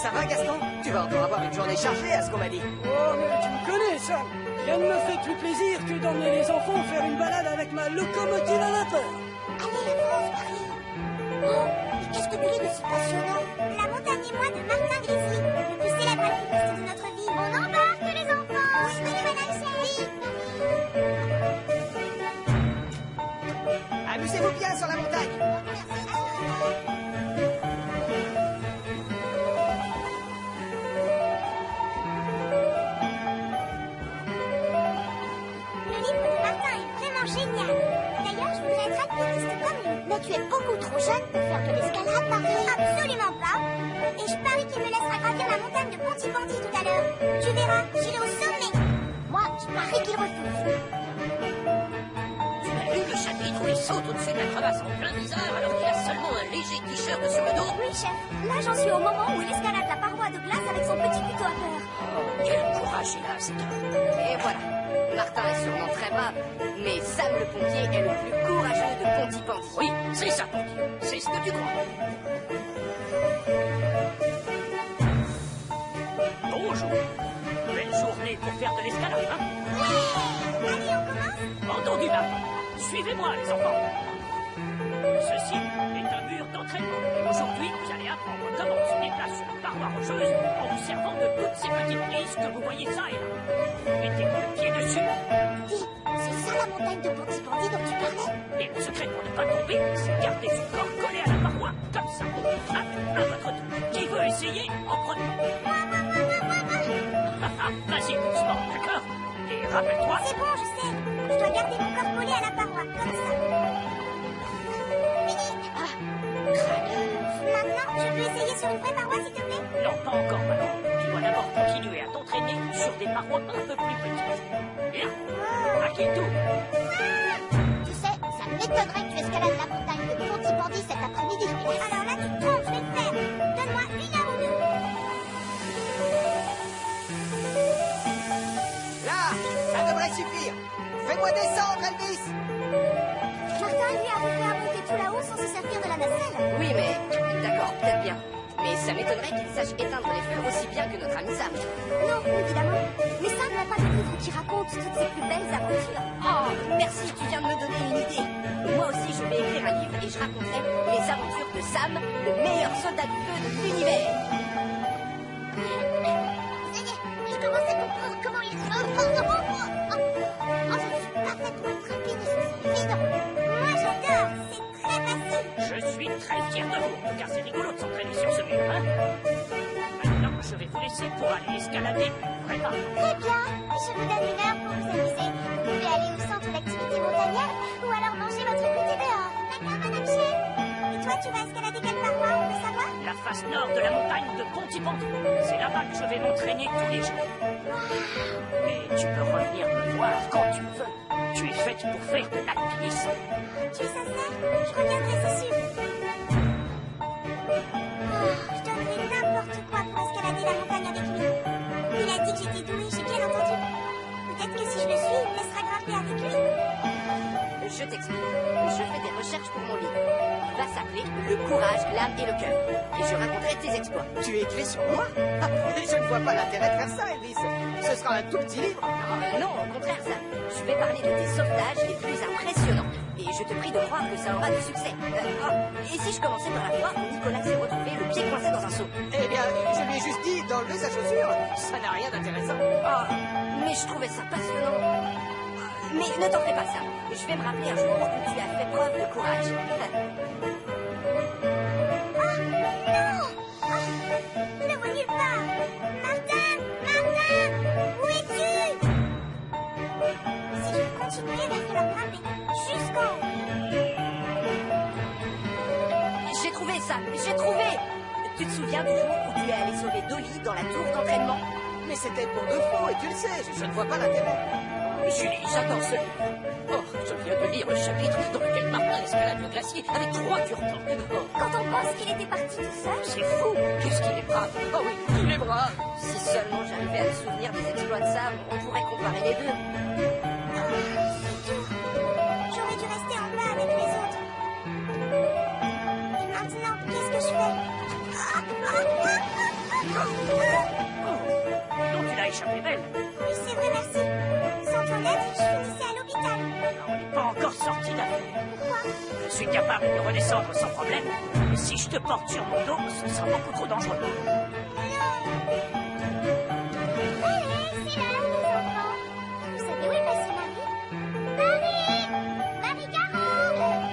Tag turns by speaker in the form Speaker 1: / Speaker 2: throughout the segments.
Speaker 1: Ça va, Gaston? Tu vas encore avoir une journée chargée, à ce qu'on m'a dit.
Speaker 2: Oh, mais tu me connais, Sam. Rien ne me fait plus plaisir que d'emmener les enfants faire une balade avec ma locomotive à vapeur.
Speaker 3: Allez, la France, Marie. Oh, mais qu'est-ce que tu lis de si passionnant? La montagne et moi de Martin Grizzly, le plus célèbre alpiniste de notre ville. On embarque, les enfants. Oui, madame chérie.
Speaker 1: Amusez-vous bien sur la montagne.
Speaker 3: Génial. D'ailleurs, je voudrais être alpiniste comme lui. Mais tu es beaucoup trop jeune pour faire de l'escalade, Marie. Absolument pas. Et je parie qu'il me laissera gravir la montagne de Pontypandy tout à l'heure. Tu verras, j'irai au sommet. Moi, je parie qu'il refuse.
Speaker 4: Tu as lu le chapitre où il saute au-dessus de la crevasse en plein visage alors qu'il a seulement un léger t-shirt sur le dos?
Speaker 3: Oui, chef. Là, j'en suis au moment où il escalade la paroi de glace avec son petit couteau à peur.
Speaker 4: Oh, quel courage il a, cet homme.
Speaker 5: Et voilà. Martin est sûrement très brave, mais Sam le pompier est le plus courageux de Pontypandy.
Speaker 4: Oui, c'est ça, pompier. C'est ce que tu crois. Bonjour. Belle journée pour faire de l'escalade, hein?
Speaker 3: Ouais. Allez, on commence?
Speaker 4: Entendu, là. Suivez-moi, les enfants. Ceci est un mur d'entraînement. Et aujourd'hui, vous allez apprendre comment on se déplace sur une paroi rocheuse en vous servant de toutes ces petites prises que vous voyez ça et là. Mettez le pied dessus.
Speaker 3: Dis, c'est ça la montagne de Pontypandy dont tu parlais?
Speaker 4: Et le secret pour ne pas tomber, c'est garder son corps collé à la paroi, comme ça. À votre tour. Qui veut essayer en premier? Vas-y, doucement, d'accord? Et rappelle-toi...
Speaker 3: C'est bon, je sais. Je dois garder mon corps collé à la paroi, comme ça. Maintenant, je peux essayer sur une vraie paroi, s'il te plaît?
Speaker 4: Non, pas encore, Manon. Tu dois d'abord continuer à t'entraîner sur des parois un peu plus petites. Là, à qui tout?
Speaker 3: Tu sais, ça m'étonnerait que tu escalades la montagne de Pontypandy cet après-midi. Alors là, tu te trompes, je vais le faire. Donne-moi 1 heure ou 2.
Speaker 1: Là, ça devrait suffire. Fais-moi descendre, Elvis.
Speaker 3: Martin, lui, a fait à monter tout là-haut sans se servir de la nacelle.
Speaker 5: Oui, mais... D'accord, peut-être bien. Mais ça m'étonnerait qu'il sache éteindre les feux aussi bien que notre ami Sam.
Speaker 3: Non, évidemment. Mais Sam n'a pas de livre qui raconte toutes ses plus belles aventures.
Speaker 5: Oh, merci, tu viens de me donner une idée. Moi aussi, je vais écrire un livre et je raconterai les aventures de Sam, le meilleur soldat du feu de l'univers.
Speaker 3: Ça y est, je commençais à comprendre comment il... Oh, je suis parfaitement rapide et c'est évident. Moi, j'adore. C'est très facile.
Speaker 4: Je suis très fier de vous, car c'est rigolo de s'entraîner sur ce mur, hein? Maintenant, je vais vous laisser pour aller escalader une vraie paroi.
Speaker 3: Très bien. Je vous donne 1 heure pour vous amuser. Vous pouvez aller au centre d'activité montagnard ou alors manger votre goûter dehors. D'accord, madame Chef? Et toi, tu vas escalader quelle paroi, on peut savoir?
Speaker 4: La face nord de la montagne de Pontypandy. C'est là-bas que je vais m'entraîner tous les jours. Mais tu peux revenir me voir quand tu veux. Tu es faite pour faire de l'alpinisme.
Speaker 3: Tu es sincère? Je reviendrai, c'est sûr. Je donnerais n'importe quoi pour escalader la montagne avec lui. Il a dit que j'étais douée, j'ai bien entendu. Peut-être que si je le suis, il me laissera grimper avec lui.
Speaker 5: Je t'explique. Je fais des recherches pour mon livre. Il va s'appeler Le courage, l'âme et le cœur. Et je raconterai tes exploits.
Speaker 1: Tu écris sur moi? Je ne vois pas l'intérêt de faire ça, Elvis. Ce sera un tout petit livre.
Speaker 5: Non, au contraire, Sam. Je vais parler de tes sauvetages les plus impressionnants. Et je te prie de croire que ça aura du succès. Et si je commençais par la fois où Nicolas s'est retrouvé le pied coincé dans un seau?
Speaker 1: Eh bien, je lui ai juste dit d'enlever sa chaussure. Ça n'a rien d'intéressant.
Speaker 5: Mais je trouvais ça passionnant. Mais ne t'en fais pas, Sam. Je vais me rappeler un jour où tu as fait preuve de courage.
Speaker 3: Non! Je le vois nulle part. Martin! Martin! Où es-tu? Si je veux continuer, il va falloir grimper jusqu'en haut.
Speaker 5: J'ai trouvé, Sam. J'ai trouvé. Tu te souviens du jour où tu es allé sauver Dolly dans la tour d'entraînement?
Speaker 1: Mais c'était pour de faux, et tu le sais, je ne vois pas l'intérêt.
Speaker 4: Julie, j'adore ce livre. Oh, je viens de lire le chapitre dans lequel Martin escalade le glacier avec 3 cure-dents. Oh,
Speaker 3: Quand on pense qu'il était parti tout seul,
Speaker 4: c'est fou. Qu'est-ce qu'il est brave. Oh oui, il est brave.
Speaker 5: Si seulement j'arrivais à me souvenir des exploits de Sam, on pourrait comparer les deux.
Speaker 3: c'est dur. J'aurais dû rester en bas avec les autres. Et maintenant, qu'est-ce que je fais?
Speaker 4: suis capable de redescendre sans problème, mais si je te porte sur mon dos, ce sera beaucoup trop dangereux.
Speaker 3: Allez, c'est l'heure, les enfants. Vous savez où est passée Marie? Marie Caro!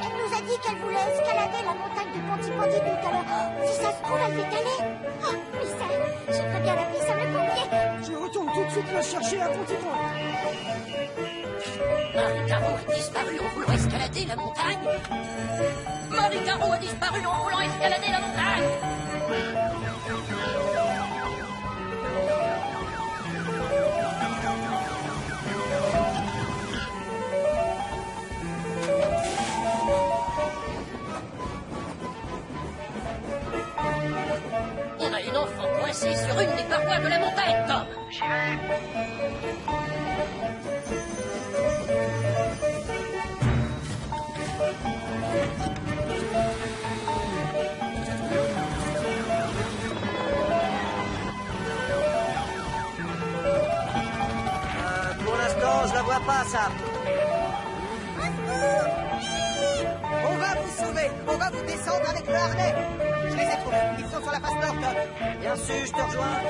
Speaker 3: Elle nous a dit qu'elle voulait escalader la montagne de Pontypandy tout à l'heure. Si ça se trouve, elle fait aller. Oh, mystère. J'aimerais bien l'appeler ça le pompier.
Speaker 2: Je retourne tout de suite la chercher à Pontypandy.
Speaker 5: Marie Caro a disparu en voulant escalader la montagne. Marie Caro a disparu en voulant escalader la montagne. On a une enfant coincée sur une des parois de la montagne, Tom.
Speaker 4: J'y vais.
Speaker 1: Pour l'instant, je la vois pas, ça. On va vous sauver. On va vous descendre avec le harnais. Je les ai trouvés. Ils sont sur la face nord, Tom. Bien sûr, je te rejoins.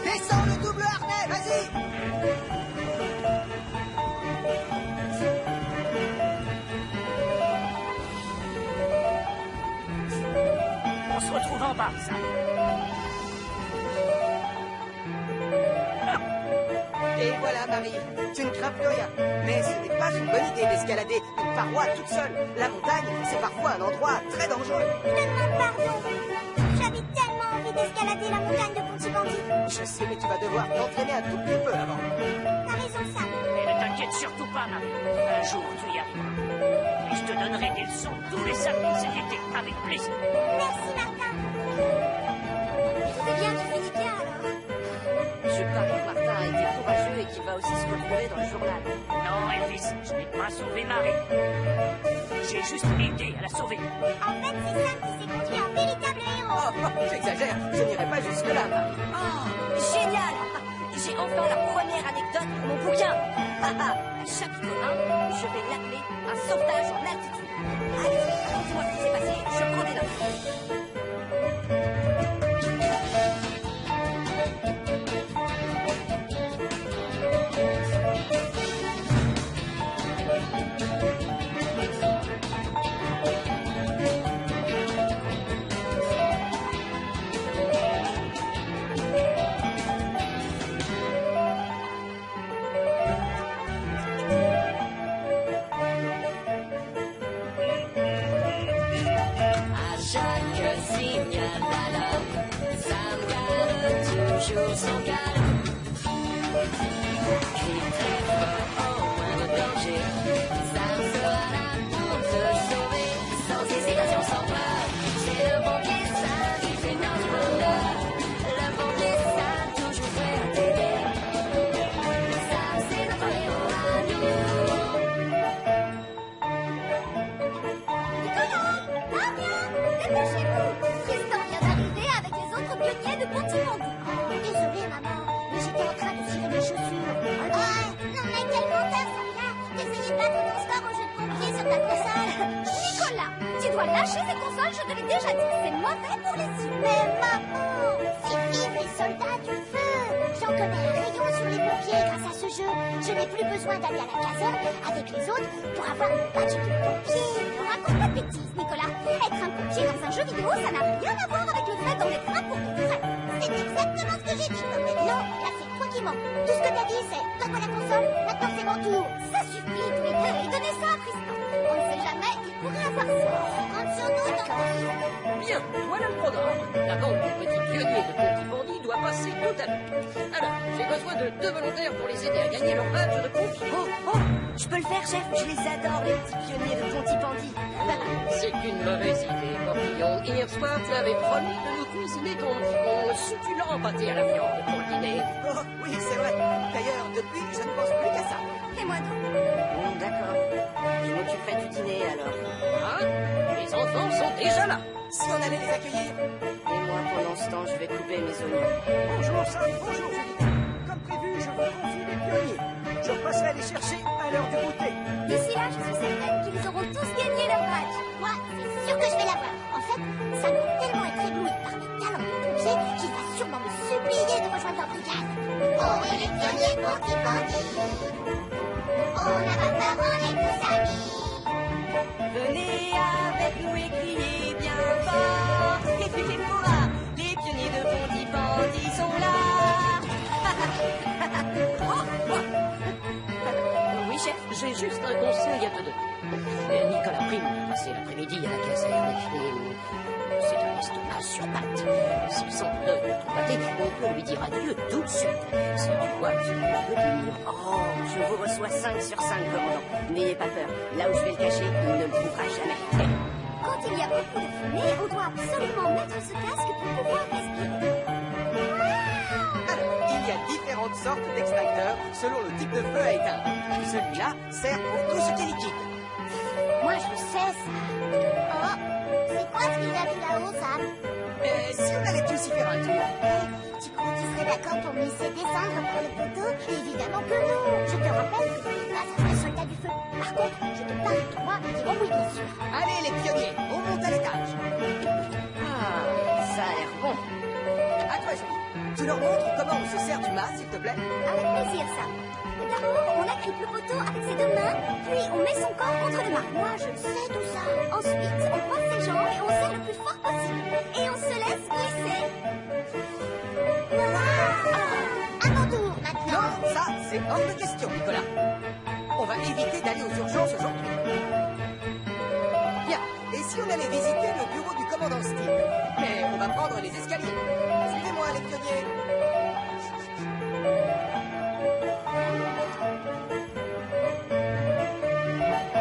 Speaker 1: Descends le double harnais, vas-y.
Speaker 4: On se retrouve en bas, ça.
Speaker 1: Et voilà, Marie. Tu ne crains plus rien. Mais ce n'est pas une bonne idée d'escalader une paroi toute seule. La montagne, c'est parfois un endroit très dangereux.
Speaker 3: Je demande pardon. J'avais tellement envie d'escalader la montagne de Pontypandy.
Speaker 1: Je sais, mais tu vas devoir t'entraîner un tout petit peu avant.
Speaker 3: T'as raison, Sam.
Speaker 4: Mais ne t'inquiète surtout pas, Marie. Un jour, tu y arriveras. Et je te donnerai des leçons tous les samedis cet été, avec plaisir.
Speaker 3: Merci, Martin. C'est bien, tu finis bien, alors.
Speaker 5: Je parie que Martin a été courageux et qu'il va aussi se retrouver dans le journal.
Speaker 4: Non, Elvis, je n'ai pas sauvé Marie. J'ai juste aidé à la sauver.
Speaker 3: En fait, c'est Sam qui s'est conduit en véritable héros.
Speaker 1: Oh, j'exagère. Je n'irai pas jusque-là, Marie.
Speaker 5: Oh, génial! J'ai enfin la première anecdote pour mon bouquin. Chapitre 1, je vais l'appeler un sauvetage en altitude. Allez, racontez-moi ce qui s'est passé, je prends des notes. À chaque signal d'alarme, ça me garde toujours son calme. Crie très fort en moins de danger, ça sera là pour te sauver. Sans hésitation, sans peur, c'est le pompier, ça lui fait notre bonheur. Le pompier, ça toujours prêt à t'aider. Ça, c'est notre héros à nous.
Speaker 3: Nicolas, Fabien, dépêchez-vous. Tristan vient d'arriver avec les autres pionniers de Pontypandy. Oh, désolée, maman, mais j'étais en train de tirer mes chaussures. Non, mais quel menteur, Fabien. T'essayais pas de non-stop au jeu de pompier sur ta console. Nicolas, tu dois lâcher ces consoles, je te l'ai déjà dit. C'est mauvais pour les yeux. Mais maman, c'est vive les soldats du feu. J'en connais un rayon sur les pompiers grâce à ce jeu. Je n'ai plus besoin d'aller à la caserne avec les autres pour avoir mon badge de pompier. Ne raconte pas de bêtises, Nicolas. Être un pompier dans un jeu vidéo, ça n'a rien à voir avec le fait d'en être un pour de vrai. C'est exactement ce que j'ai dit, Tom. Non, là, c'est toi qui mens. Tout ce que t'as dit, c'est donne-moi la console, maintenant c'est mon tour. Ça suffit, tous les deux, et donnez ça à Tristan. On ne sait jamais, il pourrait avoir ça. Compte sur nous, Tom.
Speaker 5: Bien, voilà le programme. La bande des petits pionniers de Pontypandy doit passer tout à l'heure. Alors, j'ai besoin de 2 volontaires pour les aider à gagner leur badge de pompier.
Speaker 6: Oh, je peux le faire, chef. Je les adore, les petits pionniers de Pontypandy.
Speaker 5: C'est une mauvaise idée, Morillon. Hier soir, tu avais promis de nous cuisiner ton succulent pâté à la viande pour le dîner.
Speaker 1: Oh, oui, c'est vrai. D'ailleurs, depuis, je ne pense plus qu'à ça.
Speaker 3: Et moi donc.
Speaker 6: Bon, d'accord. Je m'occuperai du dîner, alors.
Speaker 5: Hein? Les enfants sont déjà là.
Speaker 1: Si on allait les accueillir.
Speaker 6: Et moi, pendant ce temps, je vais couper mes oignons.
Speaker 2: Bonjour Sam, bonjour Julie. Comme prévu, je vous confie les pionniers. Je passerai les chercher à l'heure du goûter.
Speaker 3: D'ici là, je suis On est les pionniers Ponty. On n'a pas peur, on est tous amis.
Speaker 6: Venez avec nous et criez bien fort. Écoutez-moi, les pionniers de Ponty sont là.
Speaker 4: Oui, chef, j'ai juste un conseil à te donner. Nicolas Prime a passé l'après-midi à la caserne et c'est un estomac sur pattes. S'il sent l'œil de ton pâté, on peut lui dire adieu tout de suite. Si tu vois ce qu'on peut dire.
Speaker 6: Oh, je vous reçois 5 sur 5, commandant. N'ayez pas peur. Là où je vais le cacher, il ne le trouvera jamais.
Speaker 3: Quand il y a beaucoup de fumée, on doit absolument mettre ce casque pour pouvoir respirer.
Speaker 1: Alors, il y a différentes sortes d'extincteurs selon le type de feu à éteindre. Celui-là sert pour tout ce qui est liquide.
Speaker 3: Moi, je sais ça. Oh, c'est quoi ce qu'il a vu là-haut, Sam?
Speaker 1: Si on allait tous y faire un tour.
Speaker 3: Tu crois qu'il serait d'accord pour me laisser descendre par le poteau? Évidemment que non. Je te rappelle que tu es pas un vrai soldat du feu. Par contre, je te parle de moi et dis-moi oui, bien sûr.
Speaker 1: Allez, les pionniers, on monte à l'étage.
Speaker 6: Ah, ça a l'air bon.
Speaker 1: À toi, Julie. Tu leur montres comment on se sert du mât, s'il te plaît?
Speaker 3: Avec plaisir, Sam. D'abord, on agrippe le poteau avec ses deux mains, puis on met son corps contre le mât. Moi, je sais tout ça. Ensuite, on croise ses jambes et on serre le plus fort possible. Et on se laisse glisser. Voilà. À mon tour, maintenant.
Speaker 1: Non, ça, c'est hors de question, Nicolas. On va éviter d'aller aux urgences aujourd'hui. Bien, et si on allait visiter le bureau du commandant Steele? Mais on va prendre les escaliers. Suivez-moi, les pionniers.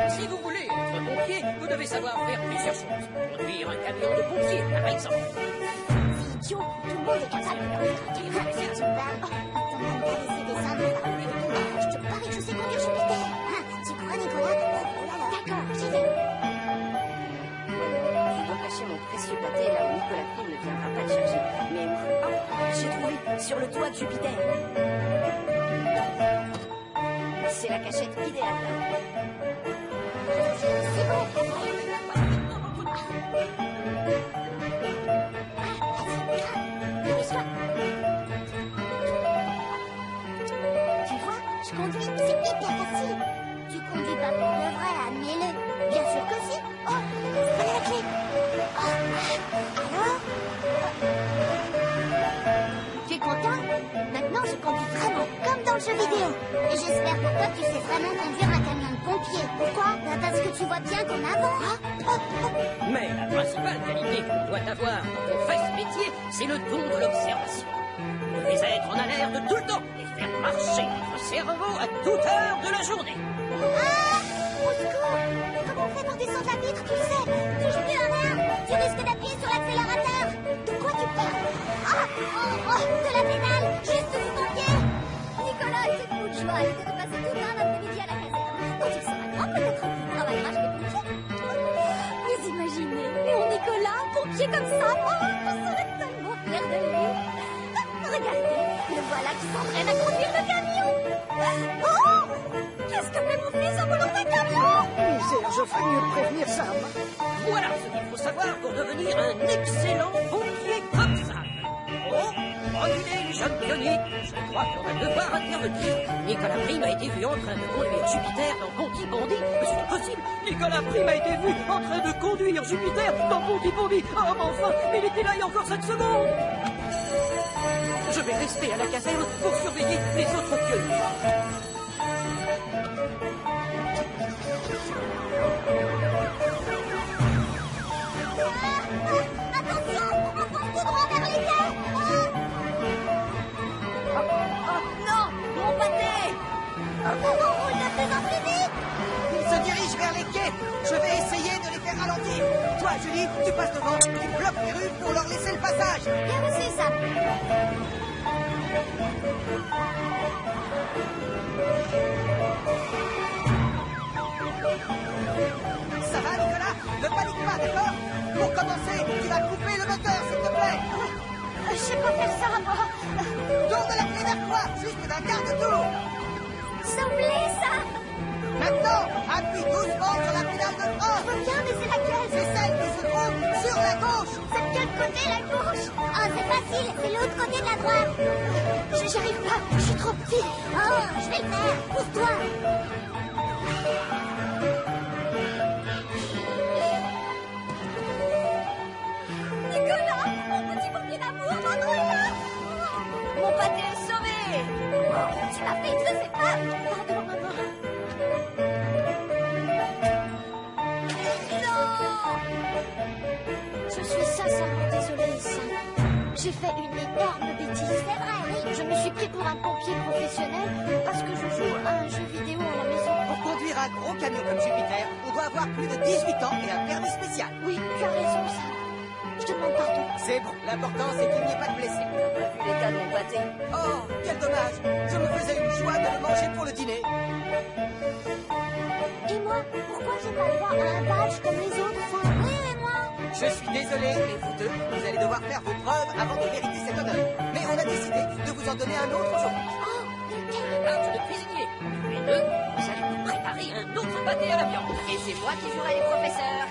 Speaker 4: Si vous voulez être pompier, vous devez savoir faire plusieurs choses. Conduire un camion de pompiers, par exemple.
Speaker 3: C'est idiot. Tout le monde est capable de conduire un camion. Tu parles. Ton homme t'a laissé descendre par le poteau. Je te parie que je sais conduire Jupiter. Hein, tu crois, Nicolas? Oh là là. D'accord, j'y vais.
Speaker 6: Je dois cacher mon précieux pâté là où Nicolas Prime ne viendra pas le chercher. Mais où? Oh, j'ai trouvé, sur le toit de Jupiter. C'est la cachette idéale là.
Speaker 3: C'est bon. Dépêche-toi. Tu vois, je conduis, c'est hyper facile. Tu conduis pas pour de vrai, admets-le. Bien sûr que si. Oh, prenez la clé. Oh, alors? Tu es content? Maintenant, je conduis vraiment comme dans le jeu vidéo. Et j'espère pour toi que tu sais vraiment conduire un camion de pompier. Pourquoi? Parce que tu vois bien qu'on avance.
Speaker 4: Mais la principale qualité qu'on doit avoir quand on fait ce métier, c'est le don de l'observation. Vous devez être en alerte tout le temps et faire marcher votre cerveau à toute heure de la journée.
Speaker 3: Ah! Au secours! Comment on fait pour descendre la vitre, tu sais? Touche plus à rien! Tu risques d'appuyer sur l'accélérateur! De quoi tu parles? Ah! Oh! De la pédale! Juste sous ton pied! Nicolas était fou de joie à l'idée de passer tout un après-midi à la caserne. Quand il sera grand, peut-être qu'il travaillera chez les pompiers. Vous imaginez? Mon Nicolas, pompier comme ça! Oh! Je serais tellement fière de lui! Regardez! Le voilà qui s'entraîne à conduire le camion! Oh! Qu'est-ce que fait mon fils en volant d'un camion?
Speaker 2: Misère, je ferais mieux de prévenir Sam.
Speaker 4: Voilà ce qu'il faut savoir pour devenir un excellent pompier comme ça. Oh, reculez les jeunes pionniers. Je crois qu'on va devoir intervenir. Nicolas Prime a été vu en train de conduire Jupiter dans Ponty. Mais c'est impossible. Nicolas Prime a été vu en train de conduire Jupiter dans Ponty. Oh, mais enfin, il était là il y a encore 5 secondes. Je vais rester à la caserne pour surveiller les autres pionniers.
Speaker 3: Attention, on fonce tout droit vers les quais.
Speaker 6: Oh non, mon pâté!
Speaker 3: On roule de plus en plus vite.
Speaker 1: Ils se dirigent vers les quais. Je vais essayer de les faire ralentir. Toi, Julie, tu passes devant, tu bloques les rues pour leur laisser le passage.
Speaker 3: Bien reçu, Sam.
Speaker 1: Ça va, Nicolas? Ne panique pas, d'accord? Pour commencer, tu vas couper le moteur, s'il te plaît.
Speaker 3: Je sais pas faire ça, moi.
Speaker 1: Tourne la clé vers toi, juste d'un quart de tour.
Speaker 3: S'oublie, ça.
Speaker 1: Maintenant, appuie doucement sur la pédale de frein.
Speaker 3: Je veux bien, mais c'est laquelle?
Speaker 1: C'est celle qui se trouve sur la gauche.
Speaker 3: Cette quelle côté, la gauche. Oh, c'est facile, c'est l'autre côté de la droite. J'arrive pas, je suis trop petite. Oh, je vais le faire, pour toi.
Speaker 6: Nicolas, mon petit pompier d'amour, Mandrouille là. Mon pâté est sauvé.
Speaker 3: Oh, tu m'as fait, je sais pas. Pardon, maman. Je suis sincèrement désolée, Sam. J'ai fait une énorme bêtise. C'est vrai, oui. Je me suis pris pour un pompier professionnel parce que je joue à un jeu vidéo à la maison.
Speaker 1: Pour conduire un gros camion comme Jupiter, on doit avoir plus de 18 ans et un permis spécial.
Speaker 3: Oui, tu as raison, Sam. Je te demande pardon.
Speaker 1: C'est bon, l'important c'est qu'il n'y ait pas de blessés.
Speaker 6: T'as pas vu l'état de mon pâté?
Speaker 1: Oh, quel dommage. Je me faisais une joie de le manger pour le dîner.
Speaker 3: Et moi, pourquoi j'ai pas le droit à un badge comme les autres, Sam? Oui, et moi?
Speaker 1: Je suis désolé, mais vous deux, vous allez devoir faire vos preuves avant de mériter cet honneur. Mais on a décidé de vous en donner un autre aujourd'hui.
Speaker 3: Oh, lequel?
Speaker 4: Badge de cuisinier. Tous les deux, vous allez vous préparer un autre pâté à la viande.
Speaker 6: Et c'est moi qui jouerai les professeurs.